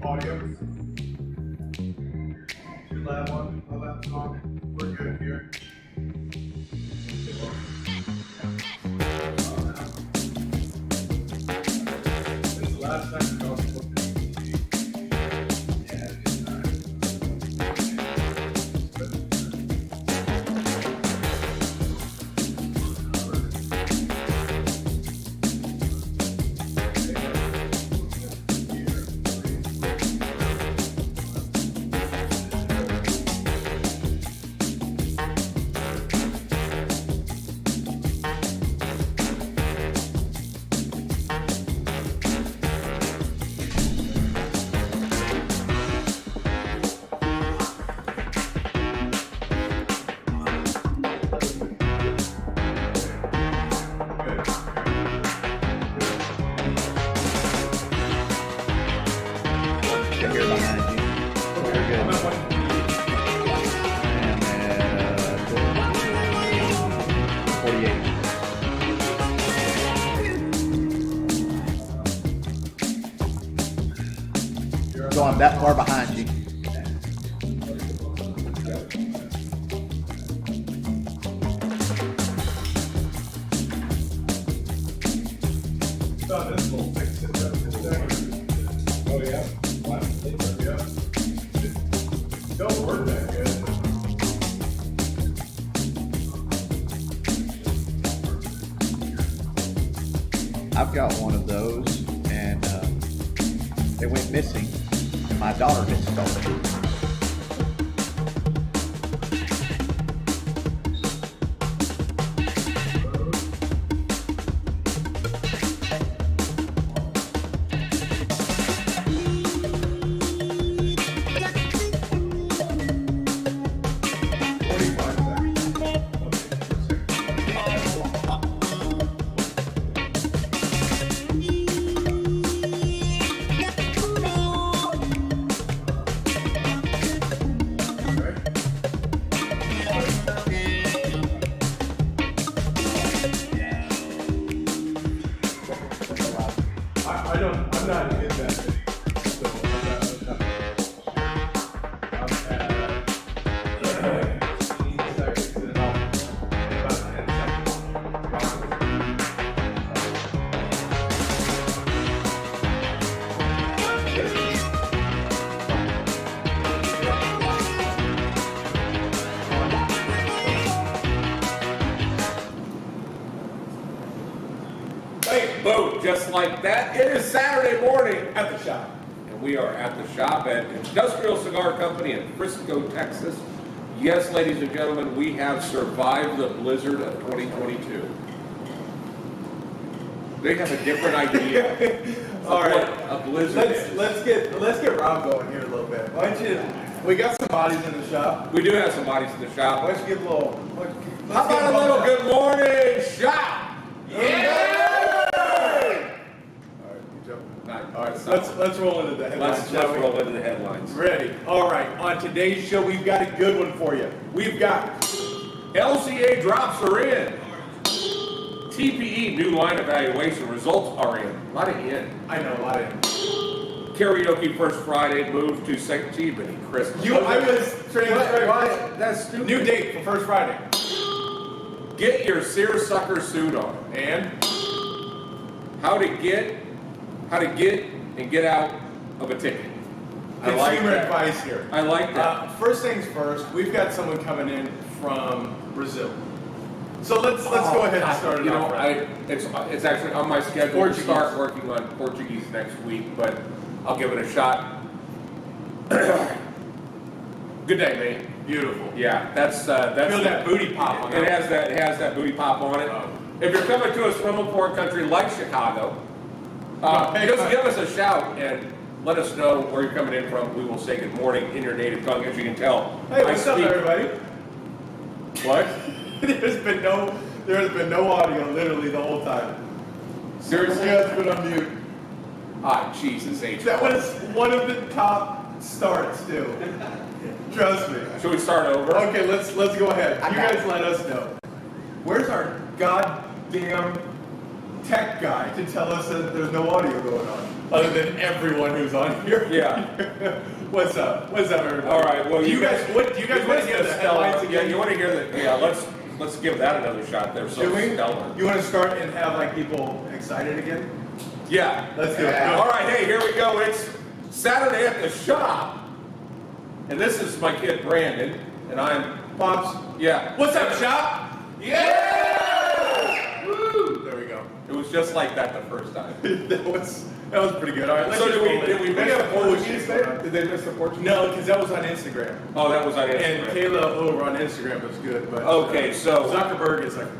audio. Too loud one, no loud song. We're good here. This is the last time we talked about this. So I'm that far behind you. Oh yeah? Yeah. Don't work that good. I've got one of those, and they went missing. My daughter had stolen it. I'm not in that many. So I'm at 16 seconds and about 10 Hey, boom, just like that. It is Saturday morning at the shop. And we are at the shop at Industrial Cigar Company in Frisco, Texas. Yes, ladies and gentlemen, we have survived the blizzard of 2022. They have a different idea. All right, a blizzard is. let's get Rob going here a little bit. Why don't you? We got some bodies in the shop. We do have some bodies in the shop. Why don't you give a little? How about a little good morning shop? Yeah! All right, let's roll into the headlines. Let's roll into the headlines. Ready? All right. On today's show, we've got a good one for you. We've got LCA drops are in. TPE new line evaluation results are in. A lot of in. I know a lot of. Karaoke first Friday moved to second Evening Christmas. I was trying. Why? That's stupid. New date for first Friday. Get your seersucker suit on. And How to get and get out of a ticket. I like consumer that. advice here. I like that. First things first, we've got someone coming in from Brazil. So let's go ahead and start it You know, off. Right. it's actually on my schedule to Portuguese. start working on Portuguese next week, but I'll give it a shot. Good day, mate. Beautiful. Yeah, that's Feel that booty pop on It that. has that booty pop on it. Oh. If you're coming to us from a foreign country like Chicago, Hey, just hi. give us a shout and let us know where you're coming in from. We will say good morning in your native tongue, as you can tell. Hey, I what's up, speak- everybody? What? There has been no audio literally the whole time. Seriously? You guys been on mute. Ah, Jesus H. That was one of the top starts too. Trust me. Should we start over? Okay, let's go ahead. You guys let us know. Where's our goddamn tech guy to tell us that there's no audio going on, other than everyone who's on here. Yeah. What's up? What's up, everybody? All right. Well, do you guys want to hear the headlines Yeah, again? you want to hear that? Yeah. Let's give that another shot. They're so stellar. You want to start and have like people excited again? Yeah. Let's do it. All right. Hey, here we go. It's Saturday at the shop, and this is my kid Brandon, and I'm Pops. Yeah. What's up, shop? Yeah! Woo! There we go. It was just like that the first time. that was pretty good. All right. So did we miss the Portuguese there? there? Did they miss the Portuguese? No, because that was on Instagram. Oh, that was on Instagram. And Kayla over on Instagram was good, but okay, so Zuckerberg is like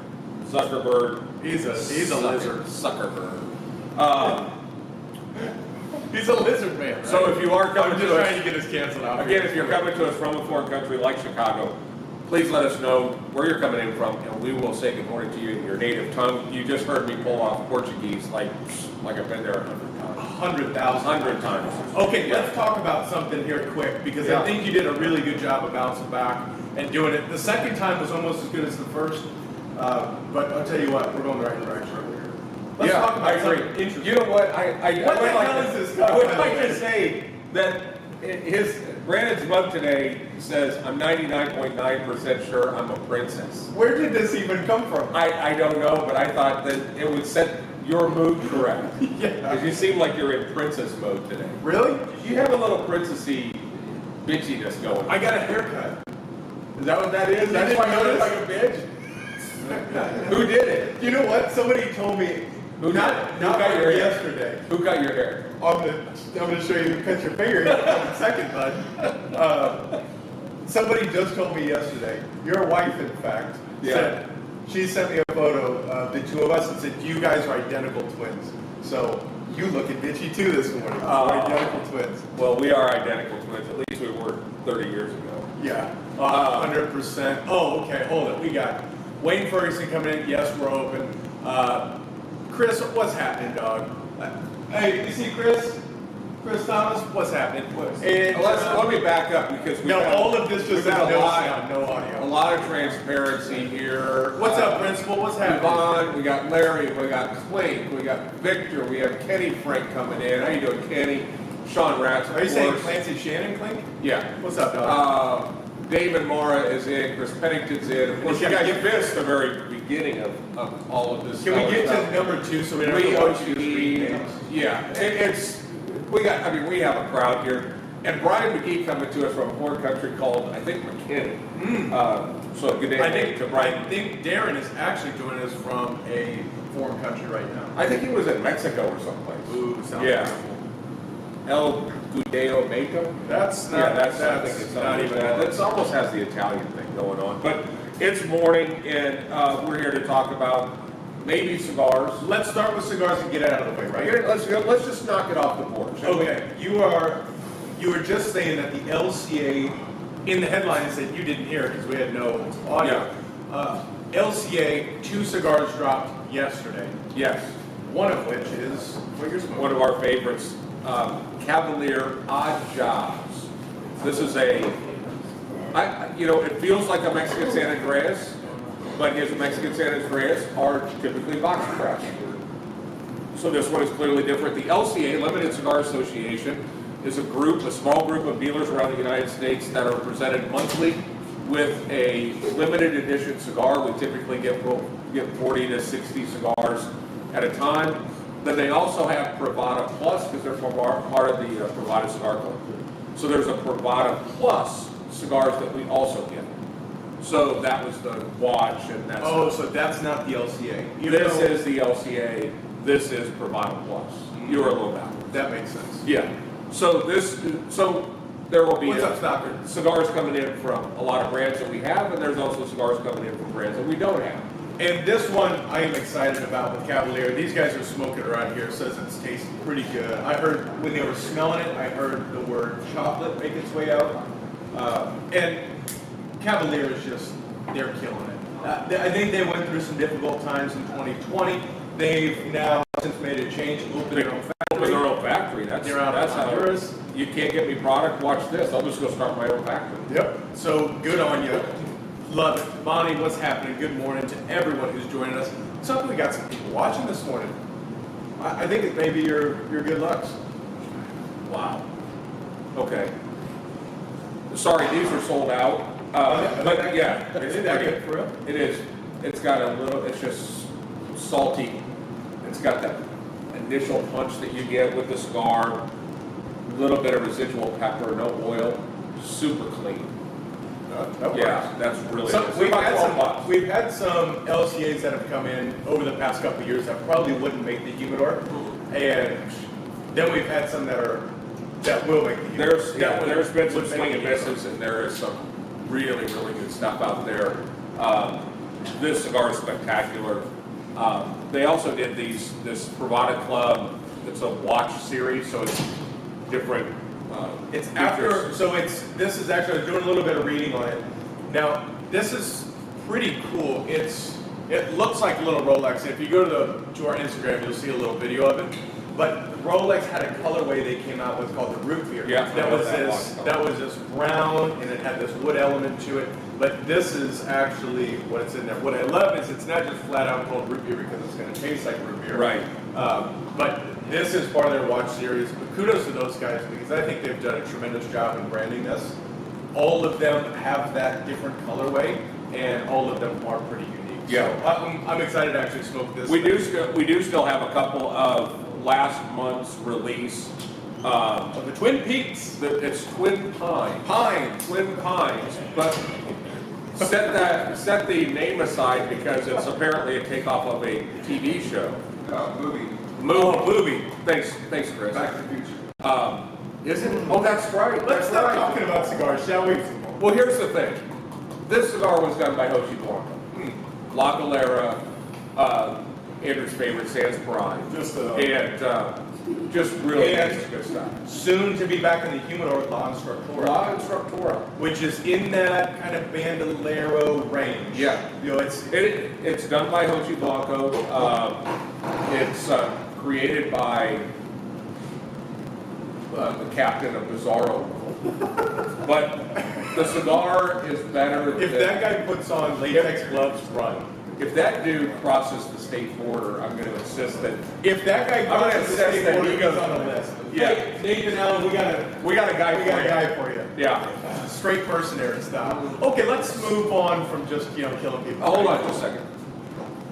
Zuckerberg. He's a lizard. Zuckerberg. He's a lizard man. Right? So if you are coming I'm just to us, trying to get us canceled out. again, if you're coming to us from a foreign country like Chicago, please let us know where you're coming in from, and we will say good morning to you in your native tongue. You just heard me pull off Portuguese like I've been there 100 times. 100 times. Okay, let's talk about something here quick, because I think you did a really good job of bouncing back and doing it. The second time was almost as good as the first, but I'll tell you what, we're going the right direction over here. Let's talk about something interesting. You know what? I What the would hell is this I would stuff? like to say that Brandon's mug today says, I'm 99.9% sure I'm a princess. Where did this even come from? I don't know, but I thought that it would set your mood correct. Yeah. Because you seem like you're in princess mode today. Really? You have a little princessy bitchiness going. I got a haircut. Is that what that is? That's why you look like a bitch? Who did it? You know what? Somebody told me. Who not got your hair? yesterday. Who got your hair? I'm gonna show you. Cut your finger in a second, bud. Somebody just told me yesterday. Your wife, in fact, said she sent me a photo of the two of us and said you guys are identical twins. So you looking bitchy too this morning. Identical twins. Well, we are identical twins. At least we were 30 years ago. Yeah, 100%. Oh, okay. Hold it. We got Wayne Ferguson coming in. Yes, we're open. Chris, what's happening, dog? Hey, you see Chris? Chris Thomas, what's happening? And, Let me back up because all of this just got no sound, no audio. a lot of transparency here. What's up, Principal? What's happening? Yvonne, we got Larry, we got Clink, we got Victor, we have Kenny Frank coming in. How you doing, Kenny? Sean Ratz, of Are you saying course. Clancy Shannon Clink? Yeah. What's up, dog? David Mora is in, Chris Pennington's in. Of course, you guys missed the very beginning of all of this. Can we get to number 2 so we don't have to watch you read names? Yeah, we have a crowd here. And Brian McGee coming to us from a foreign country called, I think, McKinney. So good day to Brian. I think Darren is actually joining us from a foreign country right now. I think he was in Mexico or someplace. Ooh, sounds beautiful. El Gudeo Mato? That's not, I think it's not even that. It almost has the Italian thing going on. But it's morning, and we're here to talk about maybe cigars. Let's start with cigars and get it out of the way, right? Let's just knock it off the board. Okay, you were just saying that the LCA, in the headlines that you didn't hear because we had no audio, LCA, 2 cigars dropped yesterday. Yes. One of which is what you're smoking. One of our favorites, Cavalier Odd Jobs. This is it feels like a Mexican San Andreas, but his Mexican San Andreas are typically box pressed. So this one is clearly different. The LCA, Limited Cigar Association, is a small group of dealers around the United States that are presented monthly with a limited edition cigar. We typically get 40 to 60 cigars at a time. Then they also have Privada Plus because they're part of the Privada Cigar Club. So there's a Privada Plus cigars that we also get. So that was the watch, and that's. Oh, so that's not the LCA. This is the LCA. This is Privada Plus. You were a little backwards. That makes sense. Yeah. So there will be What's up, Stockard? cigars coming in from a lot of brands that we have, and there's also cigars coming in from brands that we don't have. And this one I am excited about with Cavalier. These guys are smoking around here. It says it's tasting pretty good. I heard when they were smelling it, I heard the word chocolate make its way out. And Cavalier is they're killing it. I think they went through some difficult times in 2020. They've now since made a change, opened their own factory. They're out of Honduras. You can't get me product, watch this. I'll just go start my own factory. Yep. So good on you. Love it. Bonnie, what's happening? Good morning to everyone who's joining us. So we got some people watching this morning. I think it may be your good lucks. Wow. Okay. Sorry, these are sold out. But yeah, Is it that good for real? it is. It's got a little, it's just salty. It's got that initial punch that you get with the cigar. A little bit of residual pepper, no oil. Super clean. That Yeah, works. that's really So good. It's we've about had 12 some bucks. we've had some LCAs that have come in over the past couple of years that probably wouldn't make the humidor, and then we've had some that will make the humidor. There's been some would make swing and the humidor. misses, and there is some really, really good stuff out there. This cigar is spectacular. They also did this Privada Club. It's a watch series, so it's different. It's features. after, so this is actually, I was doing a little bit of reading on it. Now, this is pretty cool. It looks like a little Rolex. If you go to our Instagram, you'll see a little video of it. But Rolex had a colorway they came out with called the root beer. Yeah, that was this brown, and it had this wood element to it. But this is actually what it's in there. What I love is it's not just flat out called root beer because it's going to taste like root beer. Right. But this is part of their watch series. But kudos to those guys because I think they've done a tremendous job in branding this. All of them have that different colorway, and all of them are pretty unique. Yeah. So I'm excited to actually smoke this. We do still have a couple of last month's release. Of the Twin Peaks. It's Twin Pines. Pines. Twin Pines, but set the name aside because it's apparently a takeoff of a TV show. Movie. Movie. Thanks, Chris. Back to the Future. Is it? Oh, that's right. Let's That's stop right. talking about cigars, shall we? Well, here's the thing. This cigar was done by Hochi Blanco. La Galera, Andrew's favorite, Sans Prime. Just really nice, good stuff. Soon to be back in the humidor with La Instructora, La Instructora. which is in that kind of bandolero range. Yeah. You know, It's done by Hochi Blanco. It's created by the captain of Bizarro World. But the cigar is better. if that guy puts on latex gloves, run. If that dude crosses the state border, I'm going to insist that. If that guy I'm gonna crosses the assess state that border, he he goes goes on on the the list. Yeah. Hey, Nathan Allen, we got a guy for you. Yeah. Straight mercenary style. Okay, let's move on from just killing people. Hold on just a second.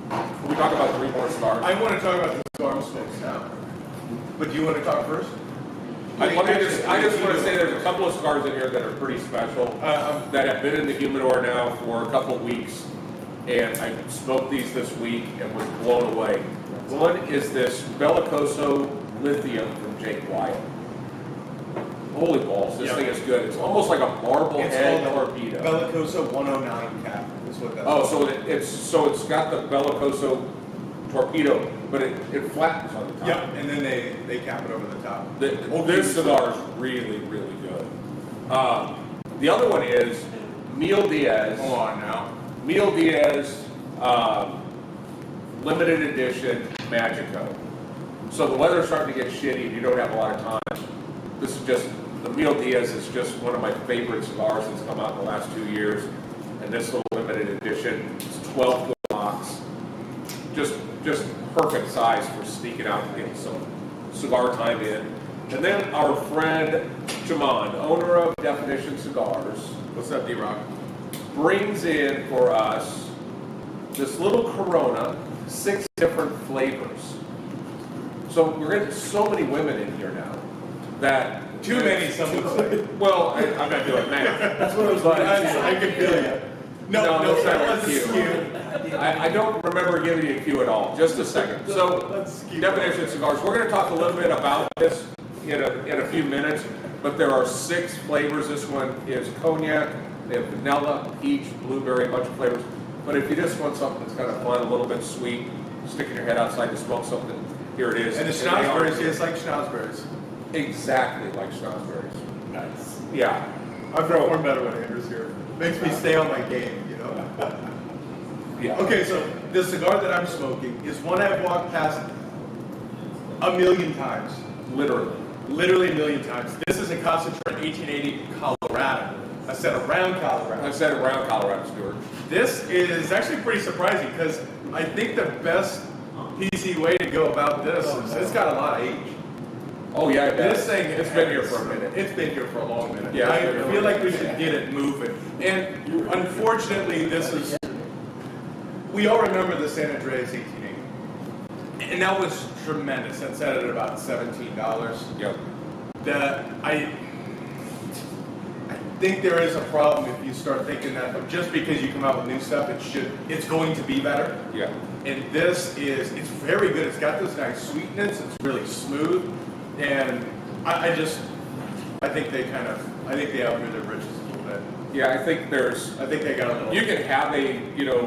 Can we talk about 3 more cigars? I want to talk about the cigar smokes now. But do you want to talk first? I just want to say there's a couple of cigars in here that are pretty special that have been in the humidor now for a couple of weeks, and I smoked these this week and was blown away. One is this Bellicoso Lithium from Jake Wyatt. Holy balls, this Yep. thing is good. It's almost like a marble It's head called torpedo. Bellicoso 109 cap is what that's Oh, so it's got the Bellicoso torpedo, but it flattens on the top. Yep, and then they cap it over the top. This cigar is really, really good. The other one is Mil Diaz. Hold on now. Mil Diaz limited edition Magico. So the weather's starting to get shitty and you don't have a lot of time. This is just, the Mil Diaz is just one of my favorite cigars that's come out in the last 2 years. And this little limited edition, it's 12 box. Just perfect size for sneaking out and getting some cigar time in. And then our friend Jaman, owner of Definition Cigars, What's up, D-Rock? brings in for us this little Corona, 6 different flavors. So we're getting so many women in here now that Too many, some would say. Well, I'm not doing math. That's what I was like. I can feel you. No, it's not let's cute. skew. I don't remember giving you a cue at all. Just a second. So, Let's keep Definition Cigars. We're going to talk a little bit about this in a few minutes, but there are 6 flavors. This one is cognac. They have vanilla, peach, blueberry, a bunch of flavors. But if you just want something that's kind of fun, a little bit sweet, sticking your head outside to smoke something, here it is. And the schnozberries taste like schnozberries. Exactly like schnozberries. Nice. Yeah. I perform better when Andrew's here. Makes me stay on my game, you know? Yeah. Okay, so the cigar that I'm smoking is one I've walked past a million times. Literally. Literally a million times. This is a Casa Trent 1880 Colorado. a set around Colorado. I said around Colorado, Stewart. This is actually pretty surprising because I think the best PC way to go about this is it's got a lot of age. Oh yeah, This thing, it's been here for a minute. It's been here for a long minute. Yeah, I feel like we should get it moving. And unfortunately, this is. We all remember the San Andreas 1880, and that was tremendous. That set at about $17. Yep. I think there is a problem if you start thinking that just because you come out with new stuff, it's going to be better. Yeah. And it's very good. It's got this nice sweetness. It's really smooth, and I think they outgrew their britches a little bit. Yeah, I think they got a little. you can have a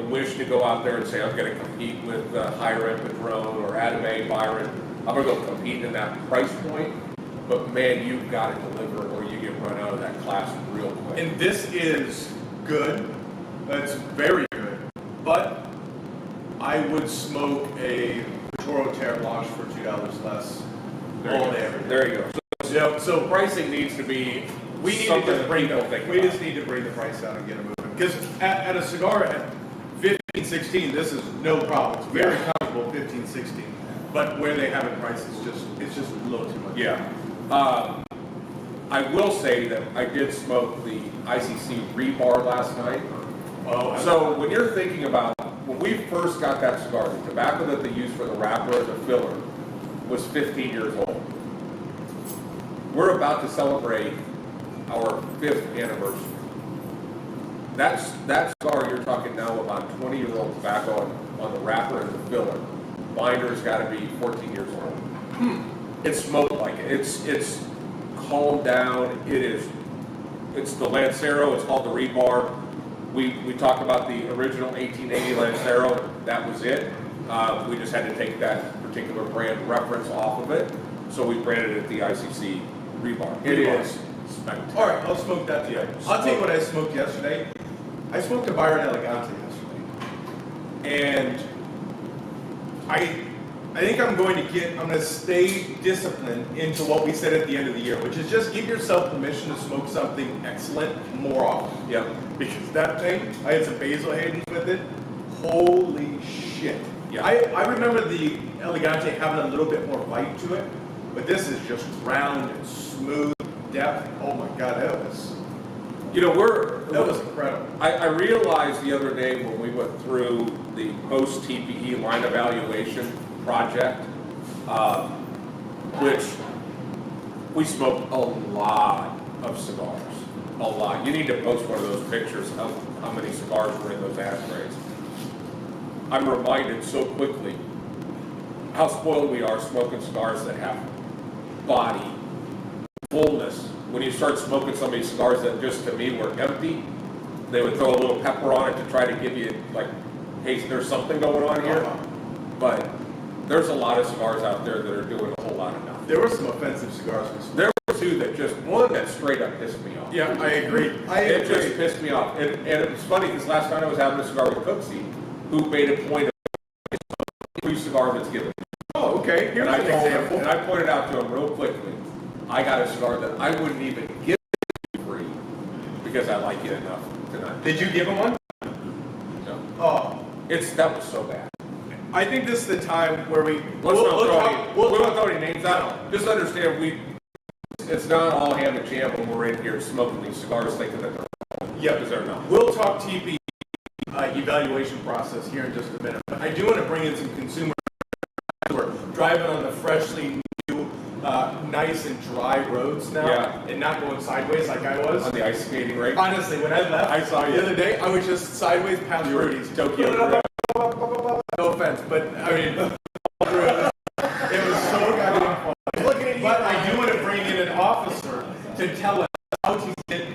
wish to go out there and say I'm going to compete with higher end Padron or Adam A. Byron. I'm going to go compete in that price point. But man, you've got to deliver, or you get run out of that class real quick. And this is good. It's very good. But I would smoke a Toro Terre Blanche for $2 less all day every day. There you go. So pricing needs to be. We just need to bring the price down and get it moving. Because at a cigar at 15, 16, this is no problem. It's very comfortable 15, 16. But where they have it priced, it's just a little too much. Yeah. I will say that I did smoke the ICC rebar last night. Oh, So when you're thinking about, when we first got that cigar, the tobacco that they used for the wrapper and the filler was 15 years old. We're about to celebrate our 5th anniversary. That cigar, you're talking now about 20-year-old tobacco on the wrapper and the filler. Binder's got to be 14 years old. It's smoked like it. It's calmed down. It's the Lancero. It's called the rebar. We talked about the original 1880 Lancero. That was it. We just had to take that particular brand reference off of it, so we branded it the ICC rebar. It is spectacular. all right, I'll smoke that today. I'll tell you what I smoked yesterday. I smoked a Byron Elegante yesterday. And I think I'm going to stay disciplined into what we said at the end of the year, which is just give yourself permission to smoke something excellent more often. Yeah. Because that thing, I had some Basil Hayden's with it. Holy shit. Yeah. I remember the Elegante having a little bit more bite to it, but this is just round and smooth, depth. Oh my God, that was incredible. I realized the other day when we went through the post-TPE line evaluation project, which we smoked a lot of cigars. A lot. You need to post one of those pictures of how many cigars were in those ashtrays. I'm reminded so quickly how spoiled we are smoking cigars that have body, fullness. When you start smoking some of these cigars that just to me were empty, they would throw a little pepper on it to try to give you like, hey, there's something going on here. But there's a lot of cigars out there that are doing a whole lot of nothing. There were some offensive cigars. There were two that one that straight up pissed me off. Yeah, I agree. It just pissed me off. And it was funny because last night I was having a cigar with Cooksey, who made a point of every cigar that's given. Oh, okay. Here's an example. And I pointed out to him real quickly, I got a cigar that I wouldn't even give you free because I like it enough to not. Did you give him one? No. Oh. That was so bad. I think this is the time where we We won't throw any names out. Just understand it's not all ham and jam when we're in here smoking these cigars thinking that they're because they're not. We'll talk TP evaluation process here in just a minute. But I do want to bring in some consumers who are driving on the freshly new, nice and dry roads now, and not going sideways like I was. On the ice skating rink. Honestly, when I left, I saw you the other day. I was just sideways past Rudy's. Tokyo Drift. No offense, but I mean, it was so goddamn fun. But I do want to bring in an officer to tell us how to get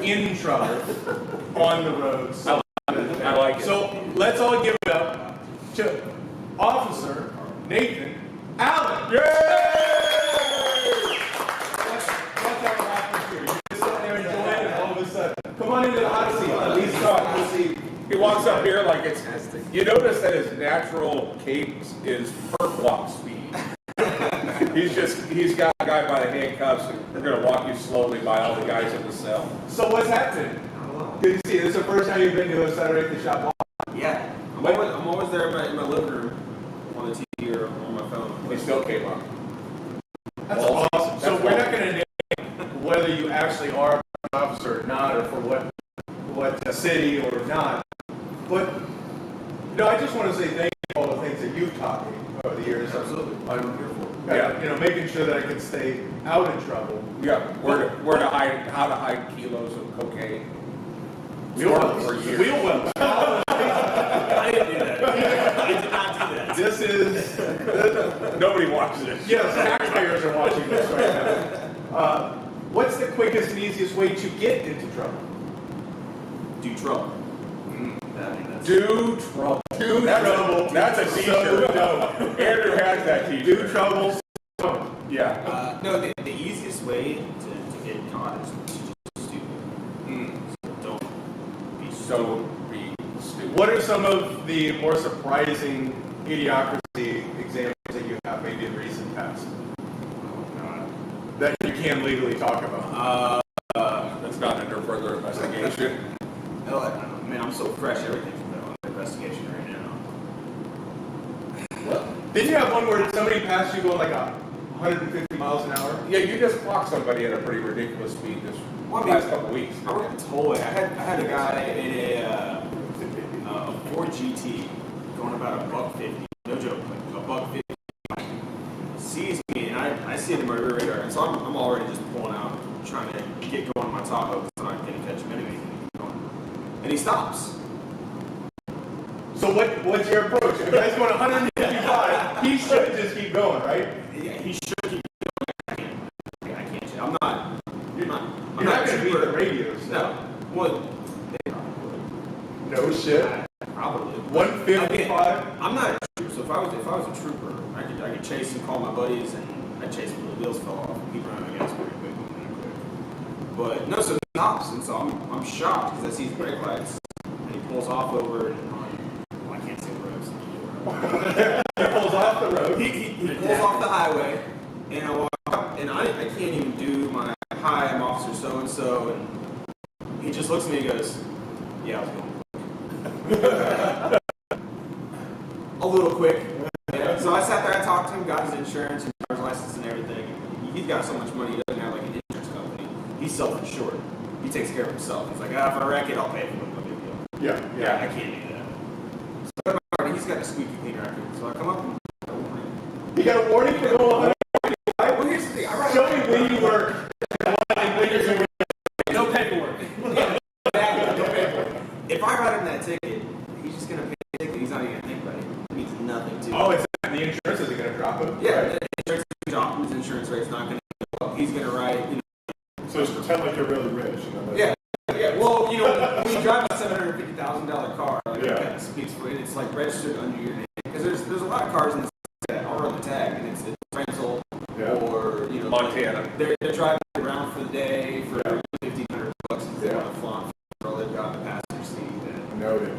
in trouble on the roads. I like it. So let's all give it up to Officer Nathan Allen. Yay! That's how it happens here. You just sit there enjoying it, and all of a sudden, come on into the hot seat. At least hot seat. He walks up here like it's. You notice that his natural cadence is perp walk speed. He's got a guy by the handcuffs, and we're going to walk you slowly by all the guys in the cell. So what's happening? Good to see you. This is the first time you've been to a Saturday at the shop. Yeah, I'm always there in my living room on the TV or on my phone. They still came up. That's awesome. So we're not going to name whether you actually are a police officer or not, or for what city or not. But I just want to say thank you for all the things that you've taught me over the years. Absolutely. I'm here for. Yeah. Making sure that I can stay out of trouble. Yeah, where to hide, how to hide kilos of cocaine. Wheel well. I didn't do that. I did not do that. This is Nobody watches this. yes, taxpayers are watching this right now. What's the quickest and easiest way to get into trouble? Do trouble. Do trouble. That's a t-shirt. Andrew has that t-shirt. Do trouble. Yeah. No, the easiest way to get caught is to just be stupid. So don't be stupid. What are some of the more surprising idiocracy examples that you have maybe in recent past that you can legally talk about? That's not under further investigation. Man, I'm so fresh. Everything's under investigation right now. Didn't you have one where somebody passed you going like 150 miles an hour? Yeah, you just clocked somebody at a pretty ridiculous speed this last couple weeks. I worked at tollway. I had a guy in a Ford GT going about $1.50. No joke, like $1.50. Sees me, and I see it in my rear radar, and so I'm already just pulling out, trying to get going on my Tahoe, so I can catch him anyway. And he stops. So what's your approach? If the guy's going 155, he should just keep going, right? Yeah, he should keep going. I can't. I'm not. You're not going to beat the radios. No. Well, they probably would. No shit. Probably. 155. I'm not a trooper, so if I was a trooper, I could chase and call my buddies, and I'd chase him until the wheels fell off. He'd run out of gas pretty quick. But no, so he stops, and so I'm shocked because I see his brake lights, and he pulls off over, and I can't say roads. He pulls off the road. He pulls off the highway, and I walk up, and I can't even do my hi, I'm Officer so and so, and he just looks at me and goes, "Yeah, I was going." A little quick. Yeah. So I sat there, I talked to him, got his insurance and driver's license and everything. He's got so much money, he doesn't have like an insurance company. He's self-insured. He takes care of himself. He's like, if I wreck it, I'll pay for it. No big deal. Yeah. I can't do that. So he's got a squeaky clean record. So I come up and I warning. You got a warning for going 155? Well, here's the thing. I write Show me when you work. no paperwork. No paperwork. If I write him that ticket, he's just going to pay the ticket. He's not even going to think about it. It means nothing to him. Oh, the insurance isn't going to drop him. Yeah, the insurance is drop, his insurance rate's not going to go up. He's going to write, So just pretend like you're really rich. Yeah. Well, when you drive a $750,000 car, like Yeah. that kind of speaks for it. It's like registered under your name. Because there's a lot of cars in this that are on the tag, and it's rental or Montana. They're driving around for the day for $1,500 because they want to flaunt for all they've got in the passenger seat. Noted.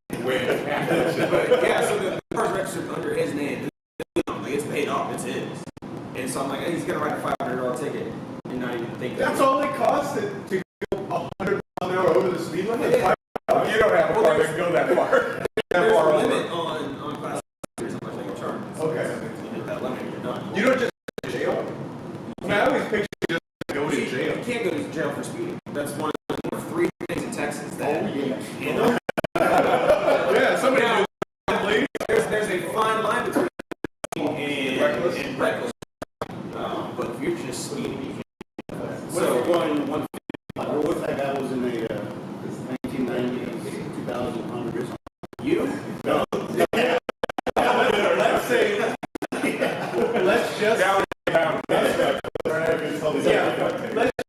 But yeah, so the car's registered under his name. It's paid off. It's his. And so I'm like, hey, he's gonna write a $500 ticket and not even think That's all it costs to go 100 miles an hour over the speed limit? Yeah. You don't have a car that can go that far. There's a limit on class or something like a charge. Okay. You hit that limit, you're done. You don't just go to jail? I mean, I always picture you just go to jail. You can't go to jail for speeding. That's one of 3 things in Texas that you can't. Yeah, somebody Now, please. there's a fine line between and reckless. But if you're just speeding, you can't. So going 150, what if that guy was in the 1990s, 2000, 100 You? No. Let's say, let's just, Down. yeah, let's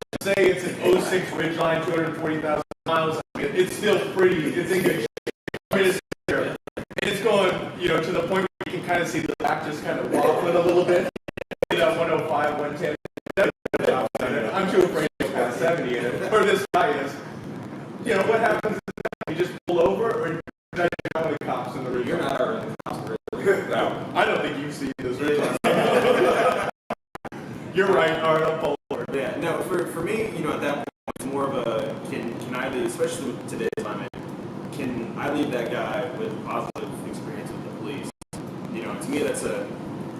just say it's an 06 Ridgeline, 240,000 miles. I mean, it's still pretty, it's in good shape. I mean, it's there. And it's going, to the point where you can kind of see the back just kind of wobbling a little bit. 105, 110. I'm too afraid to pass 70 in it. Or this guy is. What happens is you just pull over or you drive down with the cops in the region. You're not our cops, really. No. I don't think you've seen this region. You're right. All right, I'll pull over. Yeah, no, for me, you know, at that point, it's more of a can I leave, especially with today's climate, can I leave that guy with a positive experience with the police? You know, to me, that's a,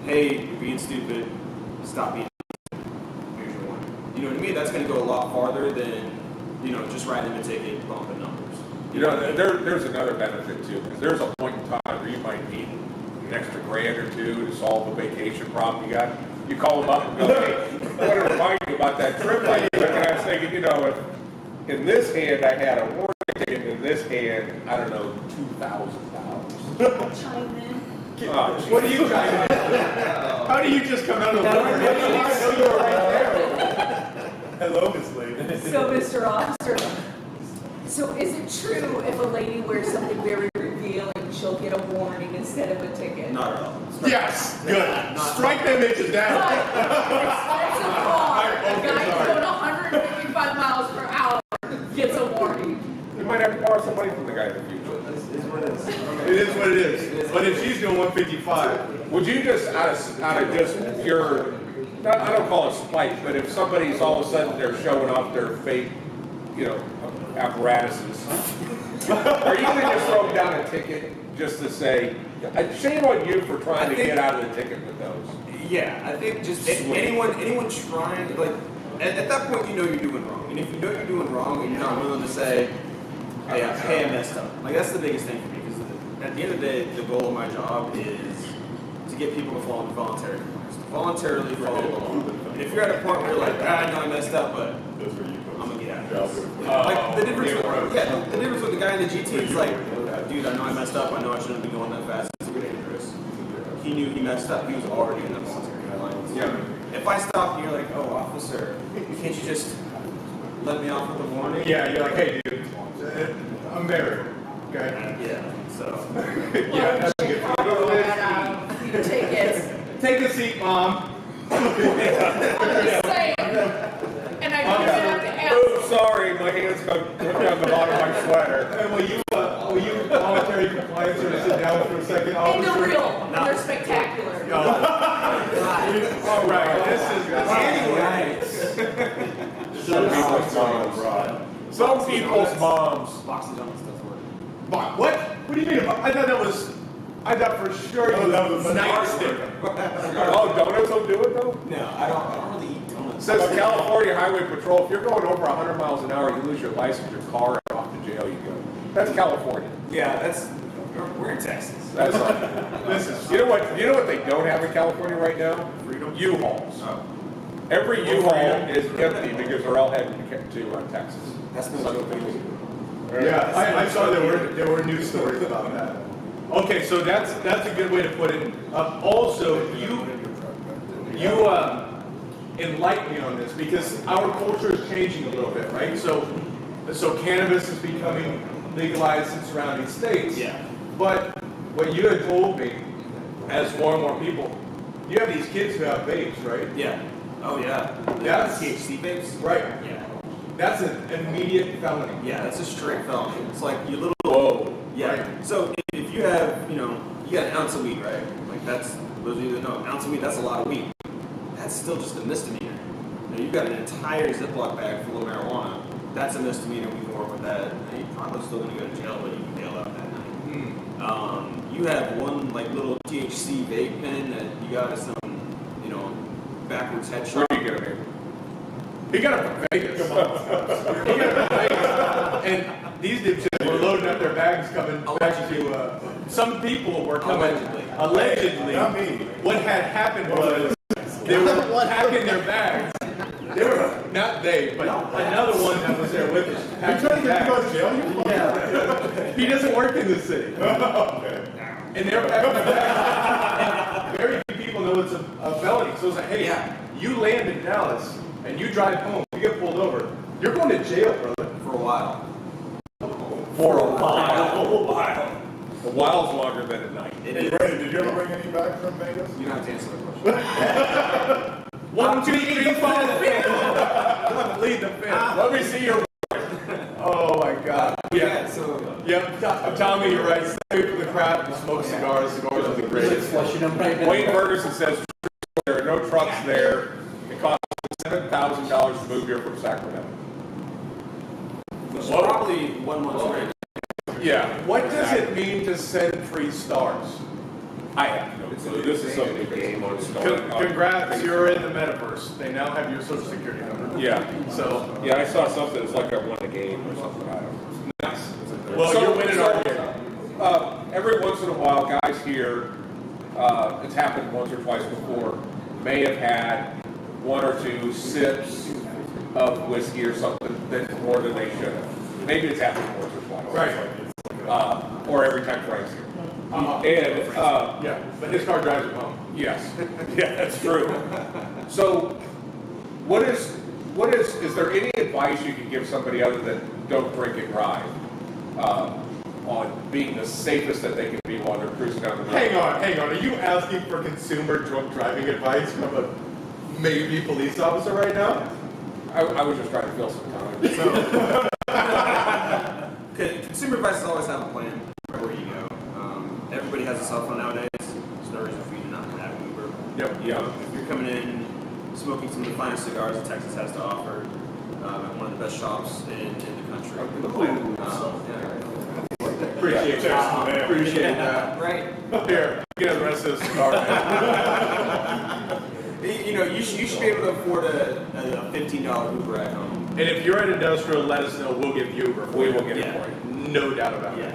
hey, you're being stupid, stop being stupid. Here's your warning. You know what I mean? That's going to go a lot farther than, you know, just writing him a ticket, bumping numbers. You know, there's another benefit too, because there's a point in time where you might need an extra grand or two to solve a vacation problem you got. You call them up and go, hey, I want to remind you about that trip I took. And I was thinking, you know, if in this hand I had a warning ticket, and in this hand, I don't know, $2,000. Chime in. What do you guys? How do you just come out of the water? You were right there. Hello, Miss Lady. So, Mr. Officer, so is it true if a lady wears something very revealing, she'll get a warning instead of a ticket? Not at all. Yes, good. Strike them bitches down. That's a car. A guy going 155 miles per hour gets a warning. You might have to borrow some money from the guy in the future. It is what it is. But if she's doing 155, Would you just, out of just pure, I don't call it spite, but if somebody's all of a sudden they're showing off their fake, you know, apparatuses, are you going to just throw them down a ticket just to say, shame on you for trying to get out of the ticket with those? Yeah, I think just anyone trying, like, at that point, you know you're doing wrong. And if you know you're doing wrong and you're not willing to say, hey, I messed up. Like, that's the biggest thing for me, because at the end of the day, the goal of my job is to get people to follow the voluntary compliance, to voluntarily follow the law. And if you're at a point where you're like, I know I messed up, but I'm gonna get out of this. Like, the difference with the guy in the GT is like, dude, I know I messed up, I know I shouldn't be going that fast, it's dangerous. He knew he messed up, he was already in the voluntary guidelines. Yeah. If I stop and you're like, oh, officer, can't you just let me off with a warning? yeah, you're like, hey, dude, I'm married. Okay. Yeah, so. Yeah, that's a good Few tickets. Take a seat, Mom. I'm just saying. And I don't have to ask. Oh, sorry, my hands go down the bottom of my sweater. And will you voluntary compliance or sit down for a second? And they're real. They're spectacular. All right, this is Some people's moms. Some people's moms. Box of donuts does work. What? What do you mean? I thought for sure you that was a nightstick. Oh, donuts will do it though? No, I don't really eat donuts. Says California Highway Patrol, if you're going over 100 miles an hour, you lose your license, your car, and off to jail you go. That's California. Yeah, we're in Texas. That's right. You know what they don't have in California right now? Freedom. U-Hauls. Oh, Every U-Haul is empty because they're all heading to Texas. that's no joke. Yeah, I saw there were news stories about that. Okay, so that's a good way to put it. Also, you enlighten me on this because our culture is changing a little bit, right? So cannabis is becoming legalized in surrounding states. Yeah. But what you had told me, as more and more people, you have these kids who have vapes, right? Yeah. Oh yeah. That's- THC vapes. Right. Yeah. That's an immediate felony. Yeah, that's a straight felony. It's like you little. Whoa. Yeah. Right. So if you have, you got an ounce of weed, right? Like those of you that know, an ounce of weed, that's a lot of weed. That's still just a misdemeanor. Now you've got an entire Ziploc bag full of marijuana. That's a misdemeanor. We can work with that. And you're probably still going to go to jail, but you can bail out that night. You have one like little THC vape pen that you got at some, backwards headshot. Where do you get them He got it from Vegas. He got it from Vegas. And these dipshits were loading up their bags coming back to, some people were coming. Allegedly. Not me. What had happened was they were packing their bags. They were, not they, but another one that was there with us. You packing trying to get me to bags. go to jail? Yeah. He doesn't work in the city. Okay. And they're packing their bags. Very few people know it's a felony. So it's like, hey, you land in Dallas and you drive home, you get pulled over, you're going to jail, brother. For a while. For a while. A while's longer than a night. Hey, Brandon, did you ever bring any back from Vegas? You don't have to answer the question. 1, 2, 3, 4. Lead the fifth. Let me see your. Oh my God. Yeah, so. Yep, Tommy, you're right. Stay away from the crowd and smoke cigars. Cigars are the greatest. Flushing them right now. Wayne Ferguson says there are no trucks there. It costs moved here from Sacramento. It's probably 1 month straight. Yeah. What does it mean to send 3 stars? I have no clue. This is some new game on Star. Congrats, you're in the metaverse. They now have your social security number. Yeah. So, Yeah, I saw something. It's like I won a game or something. I don't know. nice. Well, you're winning our game. Every once in a while, guys here, it's happened once or twice before, may have had 1 or 2 sips of whiskey or something that more than they should have. Maybe it's happened once or twice. Right. Or every time Frank's here. And Yeah, but his car drives him home. yes, yeah, that's true. So, is there any advice you can give somebody other than don't drink and drive on being the safest that they can be while they're cruising down the road? Hang on. Are you asking for consumer drunk driving advice from a maybe police officer right now? I was just trying to fill some time. Consumer devices always have a plan wherever you go. Everybody has a cell phone nowadays. There's no reason for you to not have an Uber. Yep. Yeah. If you're coming in, smoking some of the finest cigars that Texas has to offer, at one of the best shops in the country. Appreciate that. Appreciate that. Right. Here, get the rest of this cigar, man. You should be able to afford a $15 Uber at home. And if you're at industrial, let us know. We'll give you Uber. We will get it Yeah. for you. No doubt about it.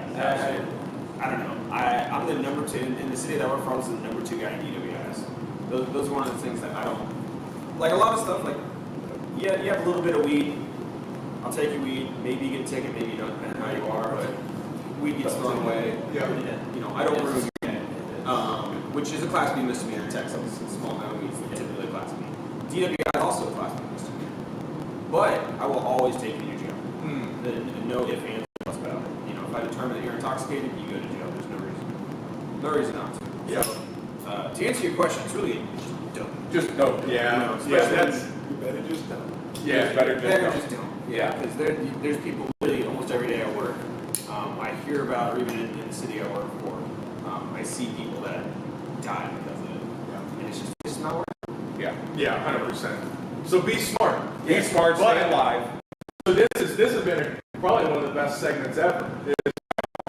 I don't know. I'm the number 2 in the city that I work for. I was the number 2 guy in DWIS. Those are one of the things that I don't like. A lot of stuff like, yeah, you have a little bit of weed. I'll take your weed. Maybe you get a ticket. Maybe you don't, depending on how you are. But weed gets thrown away. Yeah. I don't ruin your head. Which is a Class B misdemeanor in Texas. Small amount of weed is typically a Class B. DWI is also a Class B misdemeanor. But I will always take you to jail. No ifs, ands, or buts about it. If I determine that you're intoxicated, you go to jail. There's no reason. No reason not to. Yeah. To answer your question, it's really just don't. Just don't. Yeah. You know, Yeah, that's, You better just don't. yeah. It's better just Better don't. just don't. Yeah. Because there's people really almost every day I work. I hear about, or even in the city I work for, I see people that die because of it. And it's just not worth it. Yeah. Yeah, 100%. So be smart. Be smart, stay alive. So this has been probably one of the best segments ever. Is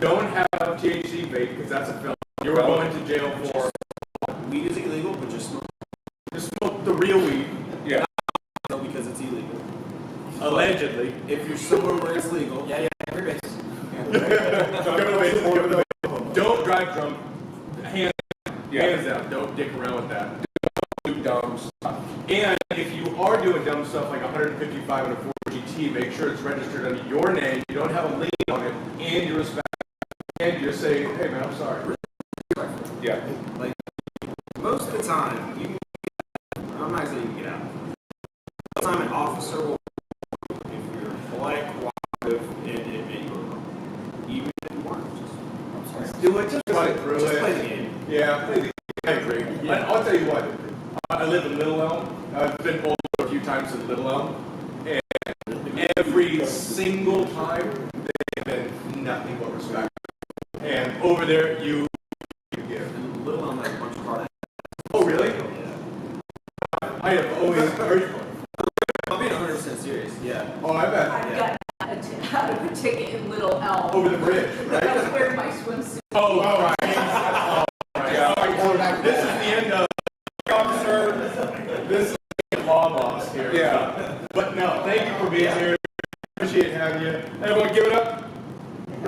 don't have THC vape because that's a felony. You're going to jail for Weed is illegal, but just smoke the real weed, Yeah. because it's illegal. allegedly. If you're somewhere where it's legal, every base. Don't drive drunk. Hands Yeah. down. Don't dick around with that. Do dumb stuff. And if you are doing dumb stuff like 155 and a 4 GT, make sure it's registered under your name. You don't have a lien on it, and you're respectful. And you're saying, hey man, I'm sorry. Yeah. Like, most of the time, you can, I'm not saying you can get out. Most of the time, an officer will, if you're polite, cooperative, and admit you were wrong. Even if you weren't, I'm sorry. Do it. Just play through Just it. play the game. Yeah, play the game. I agree. I'll tell you what. I live in Little Elm. I've been pulled over a few times in Little Elm. And every single time, they've been nothing but respect. And over there, you give. And Little Elm has a bunch of hard. Oh, really? Yeah. I have always heard. I'm being 100% serious. Yeah. Oh, I bet. I've got out of a ticket in Little Elm. Over the bridge, But I right? was wearing my swimsuit. Oh, right. Oh, right. Yeah. This is the end of officer. This is the end of law loss here. Yeah. But no, thank you for being here. Appreciate having you. Everyone, give it up.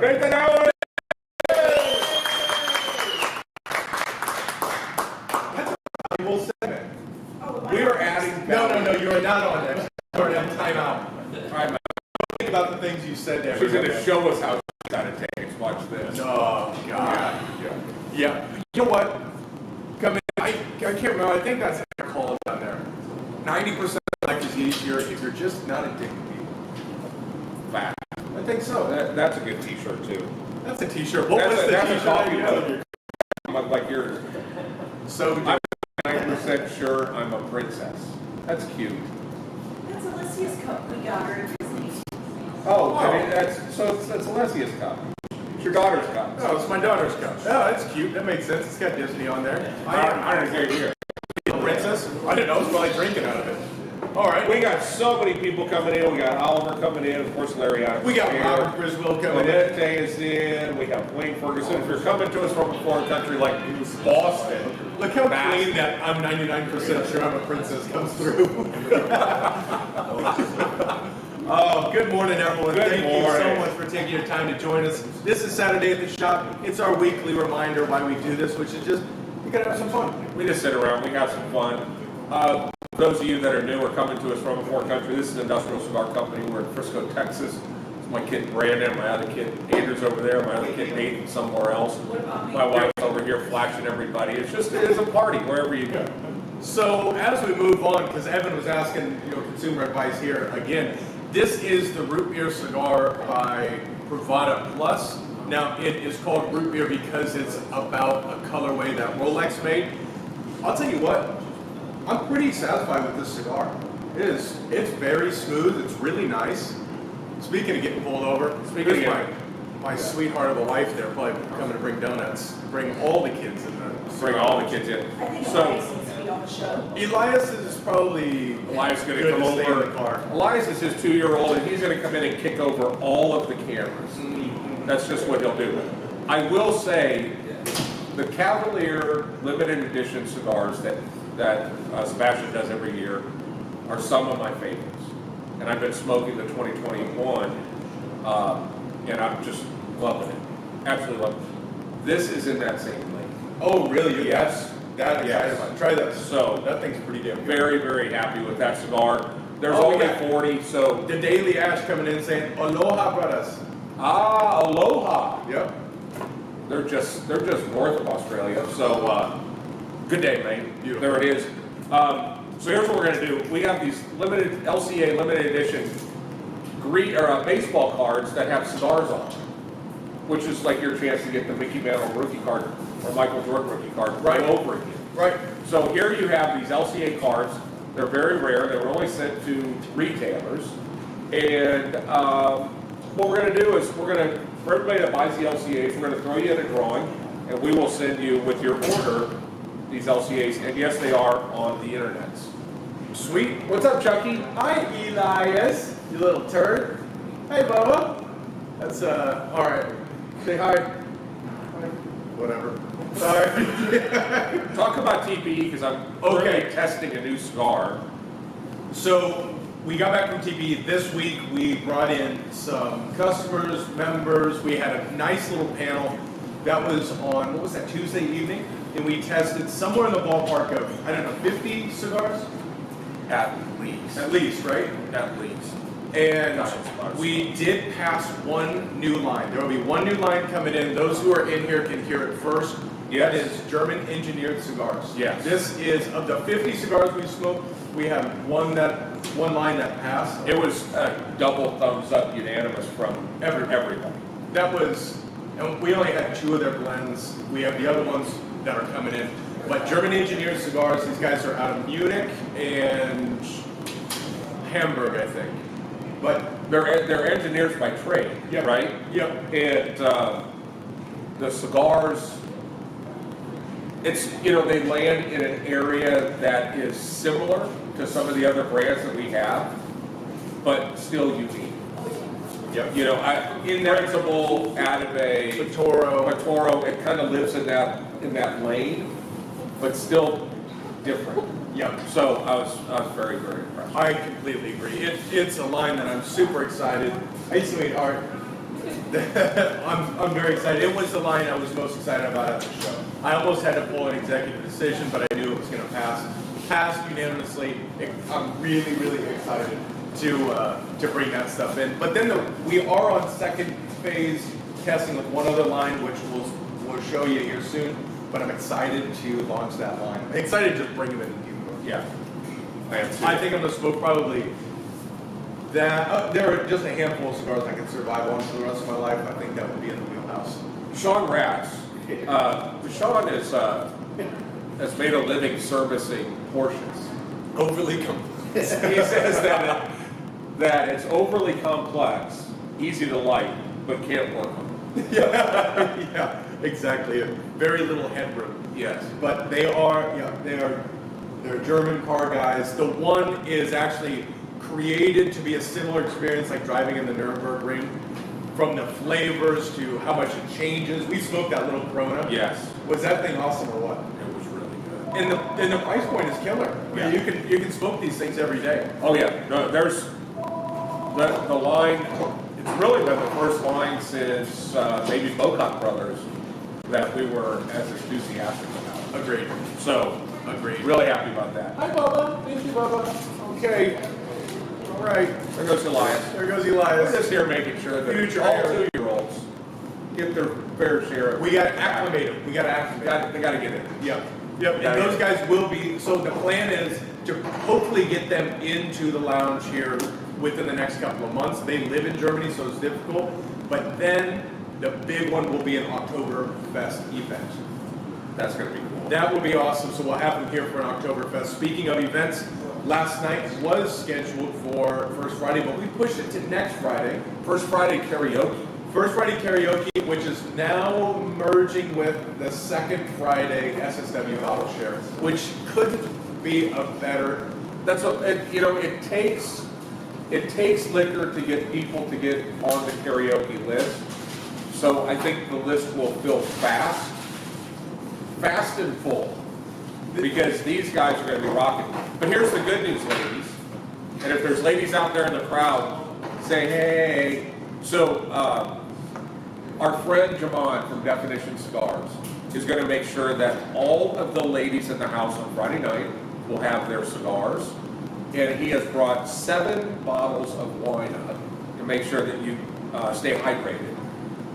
Nathan Allen. That's a valuable segment. We are adding. No, you are not on next. You're on timeout. Think about the things you said there. She's going to show us how that takes. Watch this. Oh, God. Yeah. You know what? Come in. I can't remember. I think that's how I call it down there. 90% of life is easier if you're just not addicted to people. Fact. I think so. That's a good T-shirt too. That's a T-shirt. What was the That's a T-shirt coffee you mug. had? Like yours. So I'm 9% sure I'm a princess. That's cute. That's Alicia's cup we got her at Disney. Oh, okay. That's Alessia's cup. It's your daughter's cup. Oh, it's my daughter's cup. Oh, that's cute. That makes sense. It's got Disney on there. I don't care here. Princess? I didn't know. I was probably drinking out of it. All right. We got so many people coming in. We got Oliver coming in, of course, Larry out. We got Robert Griswold coming in. Benedette is in. We have Wayne Ferguson. If you're coming to us from a foreign country like Boston, Look how clean that I'm 99% sure I'm a princess comes through. Oh, good morning, everyone. Good Thank you so morning. much for taking your time to join us. This is Saturday at the Shop. It's our weekly reminder why we do this, which is just, we gotta have some fun. we just sit around. We have some fun. Those of you that are new or coming to us from a foreign country, this is Industrial Cigar Company. We're in Frisco, Texas. It's my kid Brandon, my other kid Andrew's over there, my other kid Nathan somewhere else. My wife's over here flashing everybody. It's a party wherever you go. So as we move on, because Evan was asking, consumer advice here again. This is the root beer cigar by Bravada Plus. Now it is called root beer because it's about a colorway that Rolex made. I'll tell you what, I'm pretty satisfied with this cigar. It's very smooth. It's really nice. Speaking of getting pulled over, Speaking of my sweetheart of a wife there probably coming to bring donuts. Bring all the kids in there. Bring all the kids in. I think So Elias needs to be on the show. Elias is probably Elias is going to good come to stay in over. the car. Elias is his 2-year-old, and he's going to come in and kick over all of the cameras. That's just what he'll do. I will say, the Cavalier limited edition cigars that Sebastian does every year are some of my favorites. And I've been smoking the 2021, and I'm just loving it. Absolutely loving it. This is in that same lane. Oh, really? Yes. That Yes. Try that. So, That thing's pretty damn good. very, very happy with that cigar. There's Oh, only yeah. 40, so The Daily Ash coming in saying, "Aloha, brothers." aloha. Yep. They're just north of Australia. So good day, mate. Beautiful. There it is. So here's what we're gonna do. We have these limited LCA limited edition baseball cards that have cigars on them, which is like your chance to get the Mickey Mantle rookie card or Michael Jordan rookie card right over again. Right. So here you have these LCA cards. They're very rare. They were only sent to retailers. And what we're going to do is for everybody that buys the LCAs, we're going to throw you in a drawing, and we will send you with your order these LCAs. And yes, they are on the internet. Sweet. What's up, Chucky? Hi, Elias, you little turd. Hey, Bubba. That's all right. Say hi. Whatever. Sorry. Talk about TPE because I'm Okay. testing a new cigar. So we got back from TP this week. We brought in some customers, members. We had a nice little panel that was on, what was that, Tuesday evening? And we tested somewhere in the ballpark of, 50 cigars? At least. At least, right? At least. And Gotcha, cigars. we did pass one new line. There will be one new line coming in. Those who are in here can hear it first. Yes. That is German engineered cigars. Yes. This is, of the 50 cigars we smoked, we have one line that passed. It was a double thumbs up unanimous from everybody. That was, and we only had 2 of their blends. We have the other ones that are coming in. But German engineered cigars, these guys are out of Munich and Hamburg, I think. But They're engineers by trade, Yep. right? Yep. And the cigars, they land in an area that is similar to some of the other brands that we have, but still unique. Yep. Inevitable, Atabey, Toro, it kind of lives in that lane, but still different. Yep. So I was very, very impressed. I completely agree. It's a line that I'm super excited. Hey, sweetheart. I'm very excited. It was the line I was most excited about at the show. I almost had to pull an executive decision, but I knew it was going to pass. Passed unanimously. I'm really, really excited to bring that stuff in. But then we are on second phase testing with one other line, which we'll show you here soon. But I'm excited to launch that line. I'm excited to just bring them in. Yeah. I think I'm going to smoke probably that. There are just a handful of cigars I can survive on for the rest of my life. I think that would be in the wheelhouse. Sean Ratz. Sean has made a living servicing Porsches. Overly complex. He says that it's overly complex, easy to light, but can't work on. Yeah, exactly. Very little headroom. Yes. But they are They're German car guys. The one is actually created to be a similar experience like driving in the Nürburgring, from the flavors to how much it changes. We smoked that little Corona. Yes, Was that thing awesome or what? it was really good. And the price point is killer. Yeah. You can smoke these things every day. Oh yeah, no, there's the line. It's really been the first line since maybe Bocock Brothers that we were as enthusiastic about. Agreed. So, Agreed. really happy about that. Hi, Bubba. Thank you, Bubba. Okay. All right. There goes Elias. There goes We're Elias. just here making sure that Future all heir. 2-year-olds get their fair share. of We got to acclimate them. We got to acclimate them. They got to get in. Yep. Yep. Yeah, And those yeah. guys will be. So the plan is to hopefully get them into the lounge here within the next couple of months. They live in Germany, so it's difficult. But then the big one will be an Oktoberfest event. That's going to be cool. That will be awesome. So we'll have them here for an Oktoberfest. Speaking of events, last night was scheduled for First Friday, but we pushed it to next Friday. First Friday karaoke. First Friday karaoke, which is now merging with the second Friday SSW bottle share, which couldn't be a better. That's what it takes. It takes liquor to get people to get on the karaoke list. So I think the list will fill fast and full, because these guys are going to be rocking. But here's the good news, ladies. And if there's ladies out there in the crowd, say hey. So our friend Jamon from Definition Cigars is going to make sure that all of the ladies in the house on Friday night will have their cigars. And he has brought 7 bottles of wine up to make sure that you stay hydrated.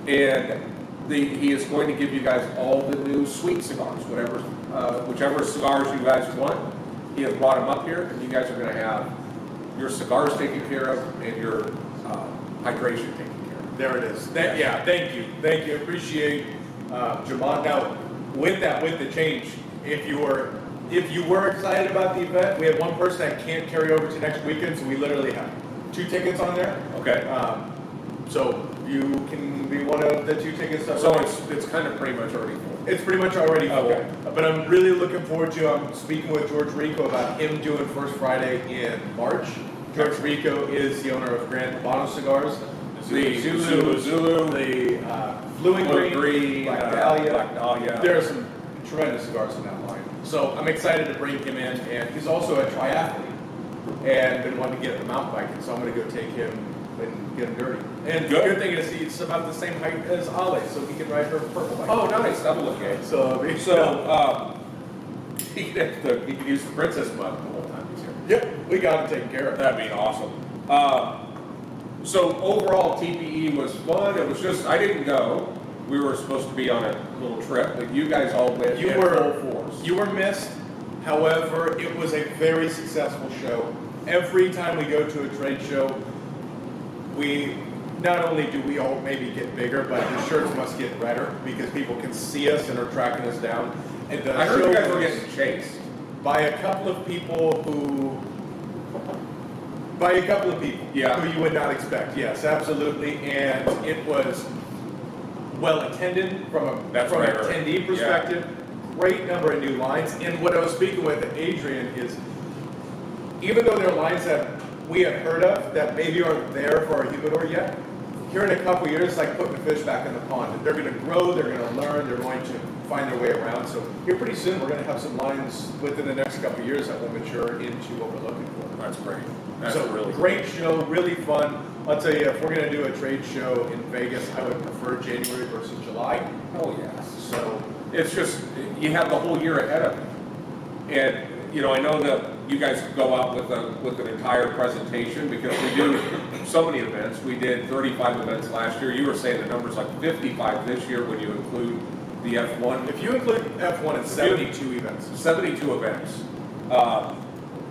And he is going to give you guys all the new sweet cigars, whichever cigars you guys want. He has brought them up here, and you guys are going to have your cigars taken care of and your hydration taken care of. There it is. Thank you. Appreciate Jamon. Now, with the change, if you were excited about the event, we have one person that can't carry over to next weekend, so we literally have 2 tickets on there. Okay. So you can be one of the 2 tickets. So it's kind of pretty much already full. It's pretty much already full. Okay. But I'm really looking forward to. I'm speaking with George Rico about him doing First Friday in March. George Rico is the owner of Grand Habano Cigars, The Zulu, the Blue and Green, Black Dahlia. There are some tremendous cigars in that line. So I'm excited to bring him in, and he's also a triathlete and been wanting to get a mountain bike, and so I'm going to go take him and get him dirty. And the good thing is he's about the same height as Ale, so he can ride her purple bike. Oh, nice. That'll look good. So He can use the princess mug the whole time he's here. yep, we got him taken care of. That'd be awesome. So overall, TPE was fun. It was just, I didn't go. We were supposed to be on a little trip, but you guys all went You in were full force. You were missed. However, it was a very successful show. Every time we go to a trade show, we not only do we all maybe get bigger, but the shirts must get redder because people can see us and are tracking us down. And the I heard you show guys were was getting chased. by a couple of people who Yeah. who you would not expect. Yes, absolutely. And it was well attended from an That's what I heard. attendee perspective. Great number of new lines. And what I was speaking with Adrian is, even though there are lines that we have heard of that maybe aren't there for our humidor yet, here in a couple of years, it's like putting a fish back in the pond. They're going to grow, they're going to learn, they're going to find their way around. So here pretty soon, we're going to have some lines within the next couple of years that will mature into what we're looking for. That's great. That's So really great show, really fun. I'll tell you, if we're going to do a trade show in Vegas, I would prefer January versus July. Oh, yes. So It's just, you have the whole year ahead of you. And, I know that you guys go out with an entire presentation because we do so many events. We did 35 events last year. You were saying the number's like 55 this year when you include the F1. if you include F1, it's 72 events. 72 events.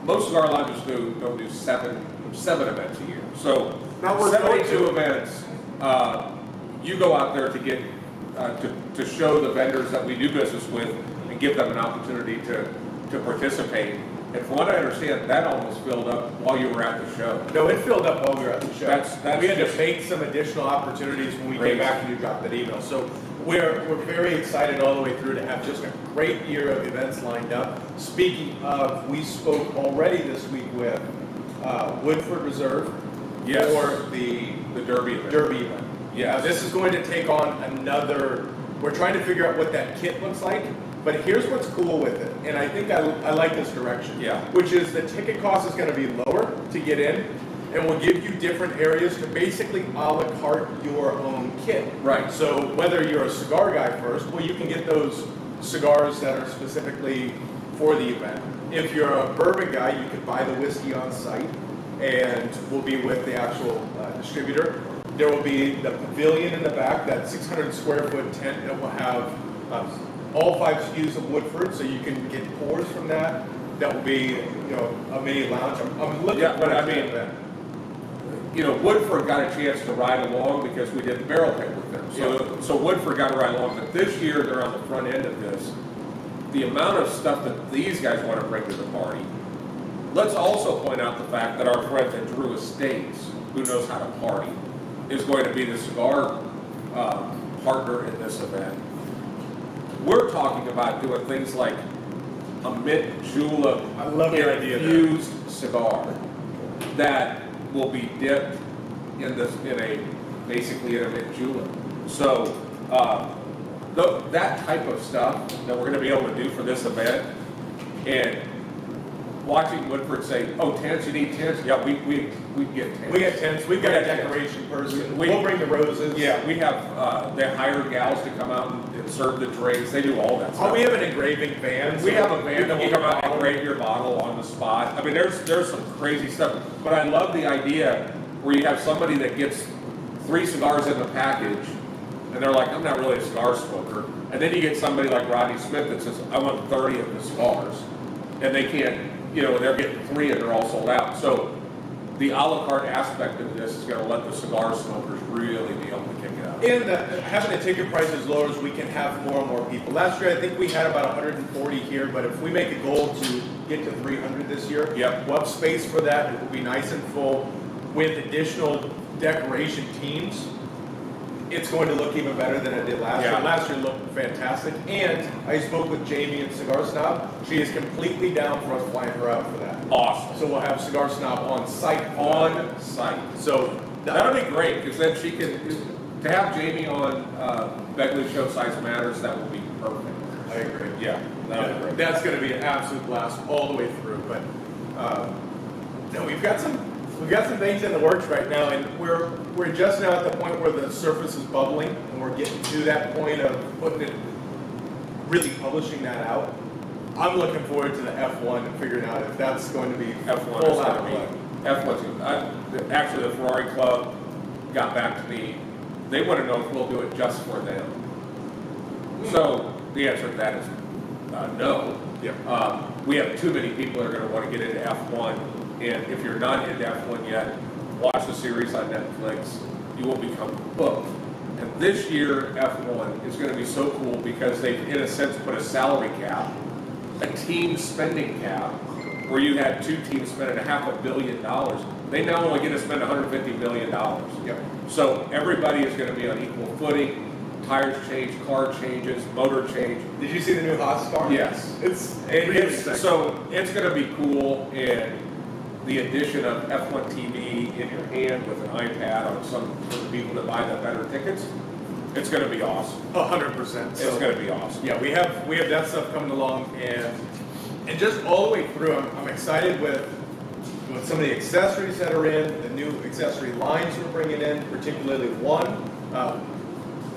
Most cigar lounges don't do seven events a year. So Now we're 72 events. You go out there to get to show the vendors that we do business with and give them an opportunity to participate. And from what I understand, that almost filled up while you were at the show. No, it filled up while we were at the show. That's we had to just make some additional opportunities when we crazy. came back and you dropped that email. So we're very excited all the way through to have just a great year of events lined up. Speaking of, we spoke already this week with Woodford Reserve Yes. for the Derby event. Derby event. Yes. This is going to take on another. We're trying to figure out what that kit looks like. But here's what's cool with it, and I think I like this direction. Yeah. Which is the ticket cost is going to be lower to get in, and we'll give you different areas to basically a la carte your own kit. Right. So whether you're a cigar guy first, well, you can get those cigars that are specifically for the event. If you're a bourbon guy, you could buy the whiskey on site, and we'll be with the actual distributor. There will be the pavilion in the back, that 600 square foot tent that will have all 5 SKUs of Woodford, so you can get pours from that. That will be, a mini lounge. I'm looking Yeah, for but I that mean, event. Woodford got a chance to ride along because we did the barrel pick with them. So Woodford got to ride along, but this year they're on the front end of this. The amount of stuff that these guys want to bring to the party. Let's also point out the fact that our friends at Drew Estates, who knows how to party, is going to be the cigar partner in this event. We're talking about doing things like a mint julep I love your idea there. infused cigar that will be dipped basically in a mint julep. So that type of stuff that we're going to be able to do for this event, and watching Woodford say, "Oh, tents, you need tents." Yeah, we get tents. We got tents. We've got a We got decoration person. We- We'll bring the roses. Yeah, we have they hire gals to come out and serve the drinks. They do all that stuff. Oh, we have an engraving van. We so have a van that will keep come out and bottle. engrave your bottle on the spot. I mean, there's some crazy stuff. But I love the idea where you have somebody that gets 3 cigars in the package, and they're like, "I'm not really a cigar smoker." And then you get somebody like Rodney Smith that says, "I want 30 of the cigars," and they can't, they're getting 3 and they're all sold out. So the a la carte aspect of this is going to let the cigar smokers really be able to kick it out. And having the ticket prices lower, we can have more and more people. Last year, I think we had about 140 here, but if we make a goal to get to 300 this year, Yep. we'll have space for that. It will be nice and full with additional decoration teams. It's going to look even better than it did last year. Yeah. Last year looked fantastic. And I spoke with Jamie at Cigar Snob. She is completely down for us flying her out for that. Awesome. So we'll have Cigar Snob on site. On site. So That'll be great, because then she can, to have Jamie on Begley Show Size Matters, that will be perfect. I agree. Yeah, that'll be great. That's going to be an absolute blast all the way through. But no, we've got some things in the works right now, and we're just now at the point where the surface is bubbling, and we're getting to that point of really publishing that out. I'm looking forward to the F1 and figuring out if that's going to be F1 full is out going to play. be, F1's, actually the Ferrari Club got back to me. They want to know if we'll do it just for them. So the answer to that is no. Yeah. We have too many people that are going to want to get into F1, and if you're not into F1 yet, watch the series on Netflix. You will become hooked. And this year, F1 is going to be so cool because they've, in a sense, put a salary cap, a team spending cap, where you had 2 teams spending $500 million. They now only get to spend $150 million. Yep. So everybody is going to be on equal footing. Tires change, car changes, motor change. Did you see the new Haas car? Yes. It's And really it's, sexy. so it's going to be cool, and the addition of F1 TV in your hand with an iPad on some for the people that buy the better tickets, it's going to be awesome. 100%. It's going to be awesome. Yeah, we have that stuff coming along, and just all the way through, I'm excited with some of the accessories that are in, the new accessory lines we're bringing in, particularly one.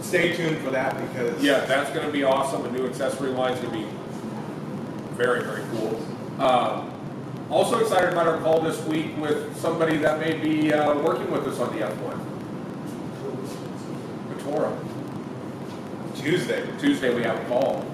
Stay tuned for that because Yeah, that's going to be awesome. The new accessory line is going to be very, very cool. Also excited about our call this week with somebody that may be working with us on the F1. Vittora. Tuesday we have a call.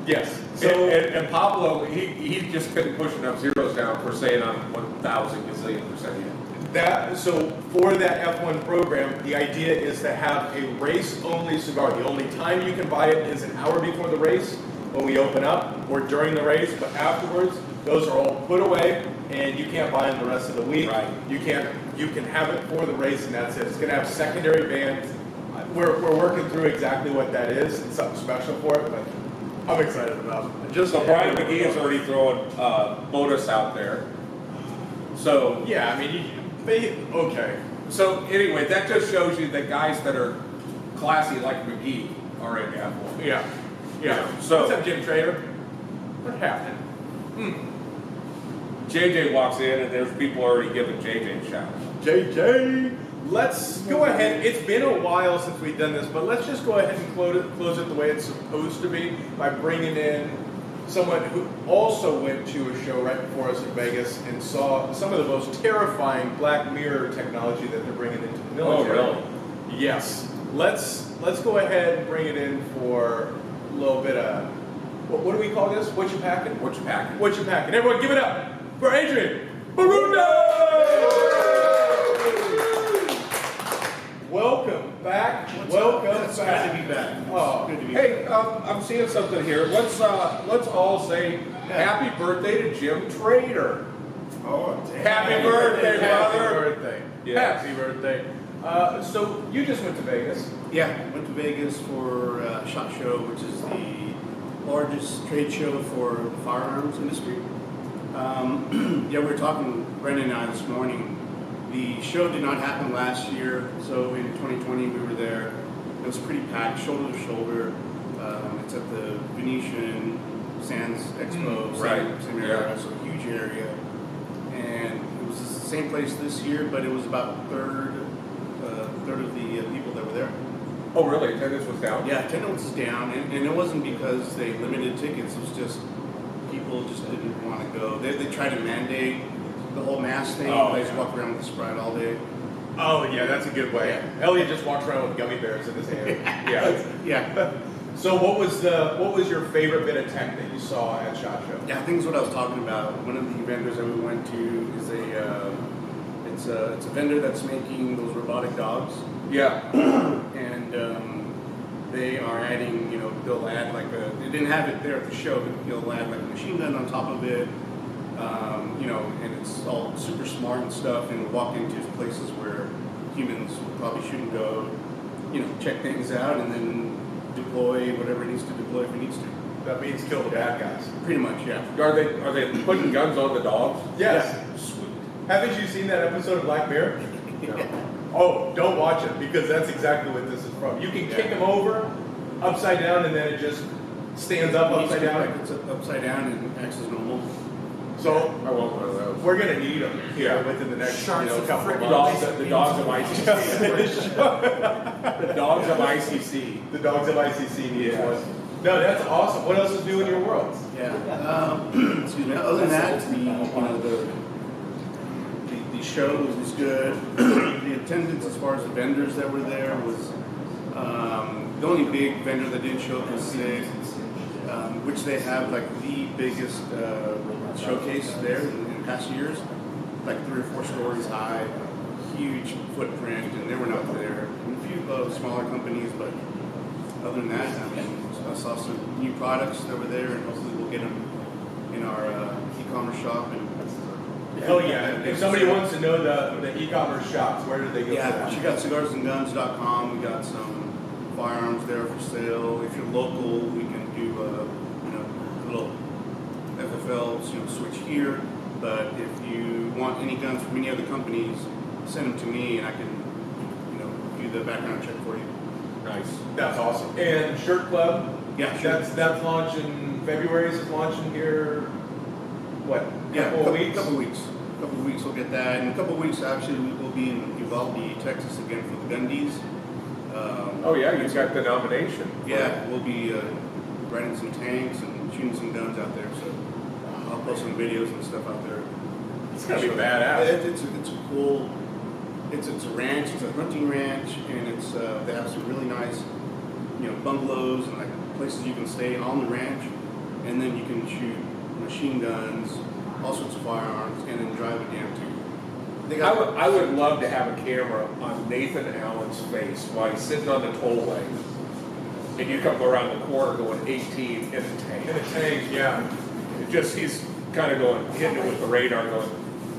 yes. So So and Pablo, he just couldn't push enough zeros down for saying I'm 1,000 gazillion% in. so for that F1 program, the idea is to have a race-only cigar. The only time you can buy it is an hour before the race when we open up, or during the race. But afterwards, those are all put away, and you can't buy them the rest of the week. Right. You can have it for the race, and that's it. It's going to have secondary bands. we're working through exactly what that is and something special for it, but I'm excited about it. Just So Brian McGee is already throwing Lotus out there. So yeah, I mean, okay. So anyway, that just shows you that guys that are classy like McGee are in Apple. Yeah. So- what's up, Jim Trader? What happened? JJ walks in and there's people already giving JJ a shout. JJ. Let's go ahead. It's been a while since we've done this, but let's just go ahead and close it the way it's supposed to be by bringing in someone who also went to a show right before us in Vegas and saw some of the most terrifying Black Mirror technology that they're bringing into the military. Oh, really? Yes. Let's go ahead and bring it in for a little bit of what do we call this? What you packing? What you packing? What you packing? Everyone, give it up for Adrian Barundo! Welcome back. Welcome It's back. good to be back. Oh, Good to be Hey, I'm seeing something here. Let's all say happy birthday to Jim Trader. Oh, damn. Happy birthday, Happy brother. birthday. Yes. Happy birthday. So you just went to Vegas. Yeah, went to Vegas for SHOT Show, which is the largest trade show for the firearms industry. Yeah, we were talking, Brendan and I, this morning. The show did not happen last year, so in 2020 we were there. It was pretty packed, shoulder to shoulder. It's at the Venetian Sands Expo, right. same area, so a huge area. And it was the same place this year, but it was about a third of the people that were there. Oh, really? Attendance was down? Yeah, attendance was down, and it wasn't because they limited tickets. It was just people just didn't want to go. They tried to mandate the whole mask thing. Oh, They just yeah. walk around with a Sprite all day. Oh yeah, that's a good way. Elliot just walks around with gummy bears in his hand. Yeah. Yeah, So what was your favorite bit of tech that you saw at SHOT Show? yeah. I think it's what I was talking about. One of the vendors that we went to is it's a vendor that's making those robotic dogs. Yeah. And they are adding, they'll add they didn't have it there at the show, but they'll add like a machine gun on top of it, and it's all super smart and stuff, and walk into places where humans probably shouldn't go, check things out and then deploy whatever it needs to deploy if it needs to. That means kill the bad guys. Pretty much, yeah. Are they putting guns on the dogs? Yes. Sweet. Haven't you seen that episode of Black Mirror? Oh, don't watch it because that's exactly what this is from. You can kick them over upside down and then it just stands up upside down. It's upside down and acts as normal. So I want one of those. we're gonna need them here Yeah. within the next Sharks of couple of the months. dogs of ICC. The dogs of ICC. The dogs of ICC needs Yeah. one. No, that's awesome. What else is new in your world? Yeah. Excuse me. Other than that, the show was good. The attendance, as far as the vendors that were there, was the only big vendor that didn't show up was Sig, which they have like the biggest showcase there in past years, like 3 or 4 stories high, huge footprint, and they were not there. And a few smaller companies, but other than that, I mean, I saw some new products that were there, and hopefully we'll get them in our e-commerce shop. And Hell yeah. If somebody wants to know the e-commerce shops, where do they go for yeah, that? we got cigarsandguns.com. We got some firearms there for sale. If you're local, we can do a little FFL switch here. But if you want any guns from any other companies, send them to me, and I can do the background check for you. Nice. That's awesome. And Shirt Club? Yeah, sure. That's launching February. Is it launching here? What? Yeah, Couple of weeks? Couple of weeks we'll get that. In a couple of weeks, actually, we will be in Uvalde, Texas again for the Gundies. Oh yeah, you got the nomination. Yeah, we'll be riding some tanks and shooting some guns out there. So I'll post some videos and stuff out there. It's gonna be badass. It's a cool. It's a ranch. It's a hunting ranch, and they have some really nice, bungalows and like places you can stay on the ranch, and then you can shoot machine guns, all sorts of firearms, and then drive it down to. I would love to have a camera on Nathan Allen's face while he's sitting on the tollway, and you come around the corner going 18 in a tank. In a tank, yeah. He's kind of going, hitting it with the radar, going,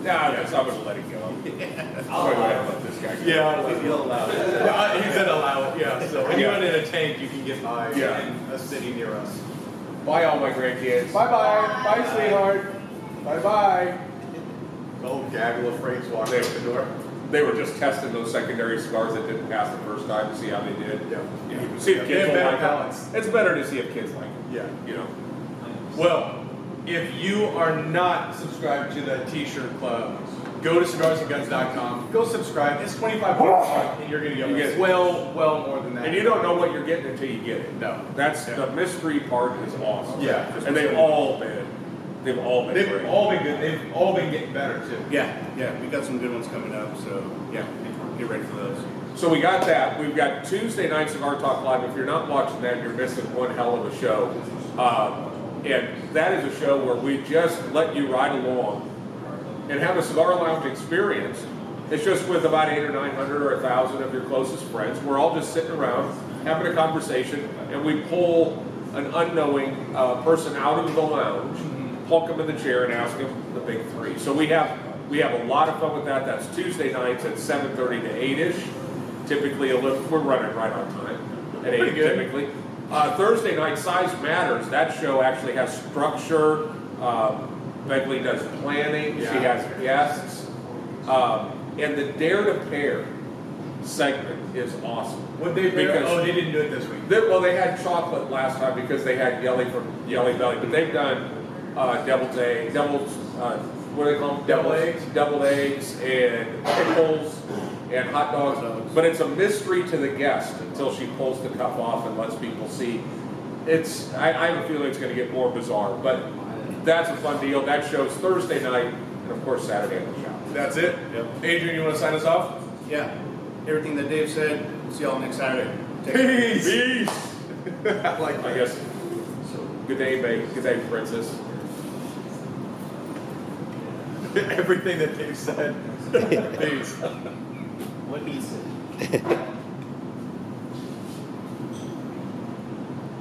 Nah, that's I'm gonna let it go. I'm gonna go ahead and let this guy go. Yeah, he'll allow it. Yeah, he's gonna allow it, yeah. So anyone Yeah. in a tank, you can get by Yeah. in a city near us. Bye, all my grandkids. Bye-bye. Bye, sweetheart. Bye-bye. Oh, gaggle of freights walking out the door. They were just testing those secondary cigars that didn't pass the first time to see how they did. Yeah. See if Yeah, kids they have will better like balance. it. It's better to see if kids like it. Yeah. You know. Well, if you are not subscribed to the T-shirt club, go to cigarsandguns.com. Go subscribe. It's $25 and you're gonna You get get it. well more than that. And you don't know what you're getting until you get it. No. That's Yeah. the mystery part is awesome. Yeah. And they've all been They've great. all been good. They've all been getting better too. Yeah, we got some good ones coming up, so yeah, get ready for those. So we got that. We've got Tuesday night Cigar Talk Live. If you're not watching that, you're missing one hell of a show. And that is a show where we just let you ride along and have a cigar lounge experience. It's just with about 800 or 900 or 1,000 of your closest friends. We're all just sitting around having a conversation, and we pull an unknowing person out of the lounge, plunk them in the chair, and ask them the big three. So we have a lot of fun with that. That's Tuesday nights at 7:30 to 8ish. Typically, we're running right on time at 8 Pretty good. typically. Thursday night, Size Matters. That show actually has structure. Begley does planning. She Yeah. has guests. And the Dare to Pair segment is awesome. What they Because- they didn't do it this week. They had chocolate last time because they had Yelly from Yelly Belly, but they've done deviled, what do they call them? Deviled eggs and pickles and hot dogs. But it's a mystery to the guest until she pulls the cup off and lets people see. I have a feeling it's going to get more bizarre, but that's a fun deal. That show's Thursday night and of course Saturday at the shop. That's it. Yep. Adrian, you want to sign us off? Yeah, everything that Dave said. See y'all next Saturday. Take care. Peace. I like I that. guess. Good day, babe. Good day, princess. Everything that Dave said. Peace. What he said.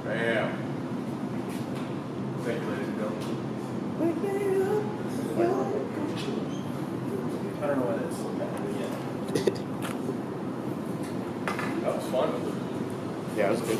Bam. Thank you, ladies and gentlemen. I don't know what it is. That was fun. Yeah, it was good.